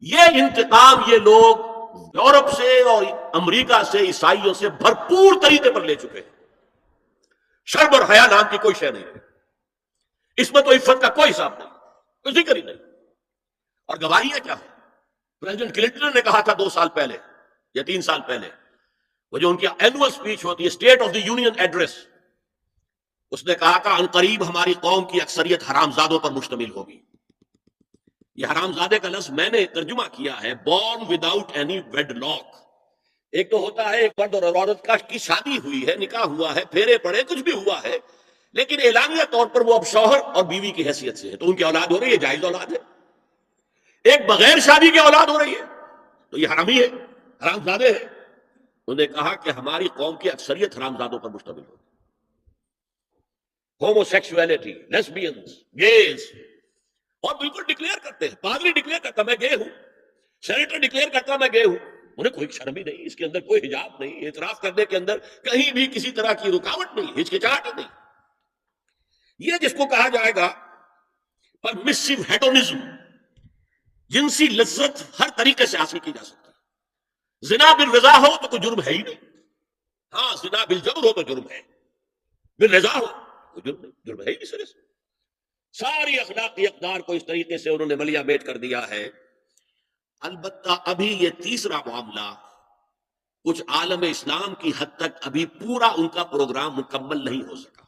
یہ انتقام یہ لوگ یورپ سے اور امریکہ سے عیسائیوں سے بھرپور طریقے پر لے چکے ہیں. شرم اور حیا نام کی کوئی شے نہیں ہے. اس میں تو عفت کا کوئی حساب نہیں, کوئی ذکر ہی نہیں. اور گواہیاں کیا ہے؟ پریزیڈنٹ کلنٹن نے کہا تھا 2 سال پہلے یا 3 سال پہلے, وہ جو ان کی اینوئل سپیچ ہوتی ہے state of the union address, اس نے کہا تھا ان قریب ہماری قوم کی اکثریت حرامزادوں پر مشتمل ہوگی. یہ حرامزادے کا لفظ میں نے ترجمہ کیا ہے born without any wedlock. ایک تو ہوتا ہے ایک مرد اور عورت کی شادی ہوئی ہے, نکاح ہوا ہے, پھیرے پڑے, کچھ بھی ہوا ہے, لیکن اعلانیہ طور پر وہ اب شوہر اور بیوی کی حیثیت سے ہے, تو ان کی اولاد ہو رہی ہے, جائز اولاد ہے. ایک بغیر شادی کی اولاد ہو رہی ہے تو یہ حرامی ہے, حرامزادے ہے. انہوں نے کہا کہ ہماری قوم کی اکثریت حرامزادوں پر مشتمل ہوگی. ہومو سیکسولیٹی, لیسبینز, گیز, اور بالکل ڈکلیئر کرتے ہیں. پادری ڈکلیئر کرتا میں گے ہوں, سینیٹر ڈکلیئر کرتا میں گے ہوں, انہیں کوئی شرم ہی نہیں, اس کے اندر کوئی حجاب نہیں, اعتراف کرنے کے اندر کہیں بھی کسی طرح کی رکاوٹ نہیں, ہچکچاہٹ نہیں. یہ جس کو کہا جائے گا پرمیسو ہیڈونزم, جنسی لذت ہر طریقے سے حاصل کی جا سکتی ہے. زنا بالرضا ہو تو کوئی جرم ہے ہی نہیں. ہاں زنا بالجبر ہو تو جرم ہے, بالرضا ہو کوئی جرم نہیں, جرم ہے ہی نہیں سرے سے. ساری اخلاقی اقدار کو اس طریقے سے انہوں نے ملیا میٹ کر دیا ہے. البتہ ابھی یہ تیسرا معاملہ کچھ عالم اسلام کی حد تک ابھی پورا ان کا پروگرام مکمل نہیں ہو سکا.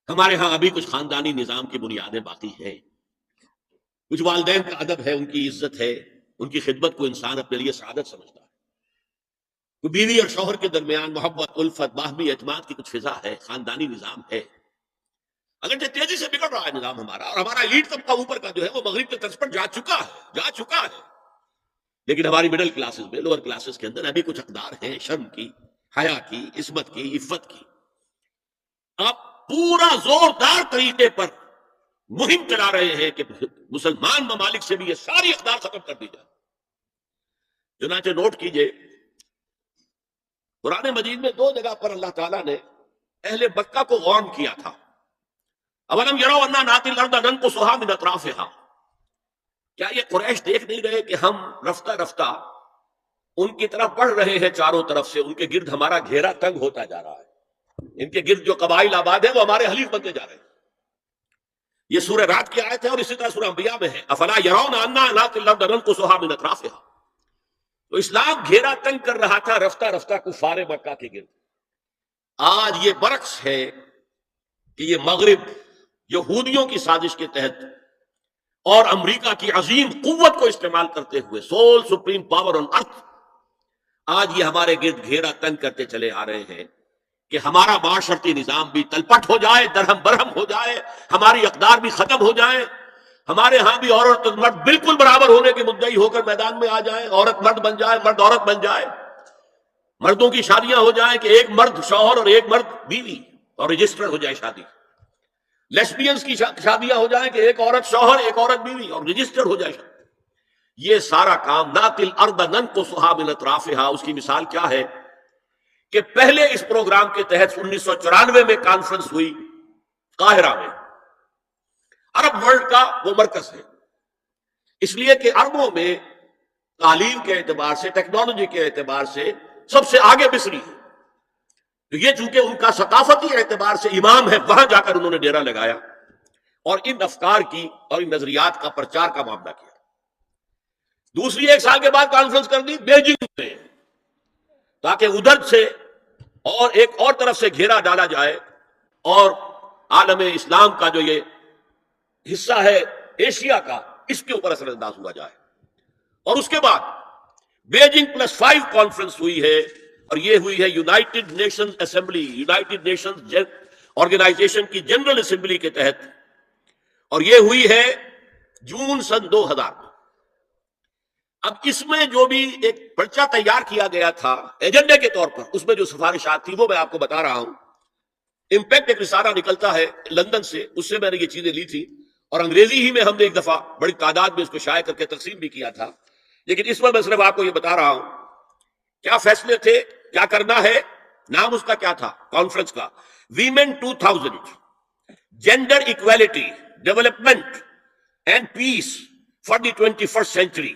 ہمارے ہاں ابھی کچھ خاندانی نظام کی بنیادیں باقی ہیں, کچھ والدین کا ادب ہے, ان کی عزت ہے, ان کی خدمت کو انسان اپنے لیے سعادت سمجھتا ہے. بیوی اور شوہر کے درمیان محبت, الفت, باہمی اعتماد کی کچھ فضا ہے, خاندانی نظام ہے. اگرچہ تیزی سے بگڑ رہا ہے نظام ہمارا, اور ہمارا ایلیٹ طبقہ اوپر کا جو ہے وہ مغرب کے طرز پر جا چکا ہے, لیکن ہماری مڈل کلاسز میں, لوور کلاسز کے اندر ابھی کچھ اقدار ہیں شرم کی, حیا کی, عصمت کی, عفت کی. آپ پورا زوردار طریقے پر مہم چلا رہے ہیں کہ مسلمان ممالک سے بھی یہ ساری اقدار ختم کر دی جائے. چنانچہ نوٹ کیجئے قرآن مجید میں 2 جگہ پر اللہ تعالیٰ نے اہل مکہ کو وارن کیا تھا. اولم یروا انا ناتی الارض ننقصها من اطرافها, کیا یہ قریش دیکھ نہیں رہے کہ ہم رفتہ رفتہ ان کی طرف بڑھ رہے ہیں, چاروں طرف سے ان کے گرد ہمارا گھیرا تنگ ہوتا جا رہا ہے, ان کے گرد جو قبائل آباد ہیں وہ ہمارے حلیف بنتے جا رہے ہیں. یہ سورہ رات کی آیت ہے, اور اسی طرح سورہ انبیاء میں ہے افلا یرون انا ناتی الارض ننقصها من اطرافها. تو اسلام گھیرا تنگ کر رہا تھا رفتہ رفتہ کفار مکہ کے گرد. آج یہ برعکس ہے کہ یہ مغرب یہودیوں کی سازش کے تحت اور امریکہ کی عظیم قوت کو استعمال کرتے ہوئے, سول سپریم پاور آن ارتھ, آج یہ ہمارے گرد گھیرا تنگ کرتے چلے آ رہے ہیں کہ ہمارا معاشرتی نظام بھی تلپٹ ہو جائے, درہم برہم ہو جائے, ہماری اقدار بھی ختم ہو جائے, ہمارے ہاں بھی عورت اور مرد بالکل برابر ہونے کے مدعی ہو کر میدان میں آ جائے, عورت مرد بن جائے, مرد عورت بن جائے, مردوں کی شادیاں ہو جائیں کہ ایک مرد شوہر اور ایک مرد بیوی, اور رجسٹر ہو جائے شادی. لیسبینز کی شادیاں ہو جائیں کہ ایک عورت شوہر, ایک عورت بیوی, اور رجسٹر ہو جائے شادی. یہ سارا کام ناقل ارض ننقصها من اطرافها, اس کی مثال کیا ہے کہ پہلے اس پروگرام کے تحت 1994 میں کانفرنس ہوئی قاہرہ میں. عرب ورلڈ کا وہ مرکز ہے, اس لیے کہ عربوں میں تعلیم کے اعتبار سے, ٹیکنالوجی کے اعتبار سے سب سے آگے مصری ہے. تو یہ چونکہ ان کا ثقافتی اعتبار سے امام ہے, وہاں جا کر انہوں نے ڈیرا لگایا اور ان افکار کی اور ان نظریات کا پرچار کا معاملہ کیا. دوسری 1 سال کے بعد کانفرنس کر دی بیجنگ میں, تاکہ ادھر سے اور ایک اور طرف سے گھیرا ڈالا جائے اور عالم اسلام کا جو یہ حصہ ہے ایشیا کا, اس کے اوپر اثر انداز ہوا جائے. اور اس کے بعد بیجنگ +5 کانفرنس ہوئی ہے, اور یہ ہوئی ہے united nation assembly, united nation organization کی جنرل اسمبلی کے تحت, اور یہ ہوئی ہے جون سن 2000 میں. اب اس میں جو بھی ایک پرچہ تیار کیا گیا تھا ایجنڈے کے طور پر, اس میں جو سفارشات تھی وہ میں آپ کو بتا رہا ہوں. امپیکٹ ایک رسالہ نکلتا ہے لندن سے, اس سے میں نے یہ چیزیں لی تھی, اور انگریزی ہی میں ہم نے ایک دفعہ بڑی تعداد میں اس کو شائع کر کے تقسیم بھی کیا تھا. لیکن اس میں صرف آپ کو یہ بتا رہا ہوں کیا فیصلے تھے, کیا کرنا ہے. نام اس کا کیا تھا کانفرنس کا؟ Women 2000, gender equality, development and peace for the 21st century.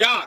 4,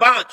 5,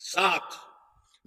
7,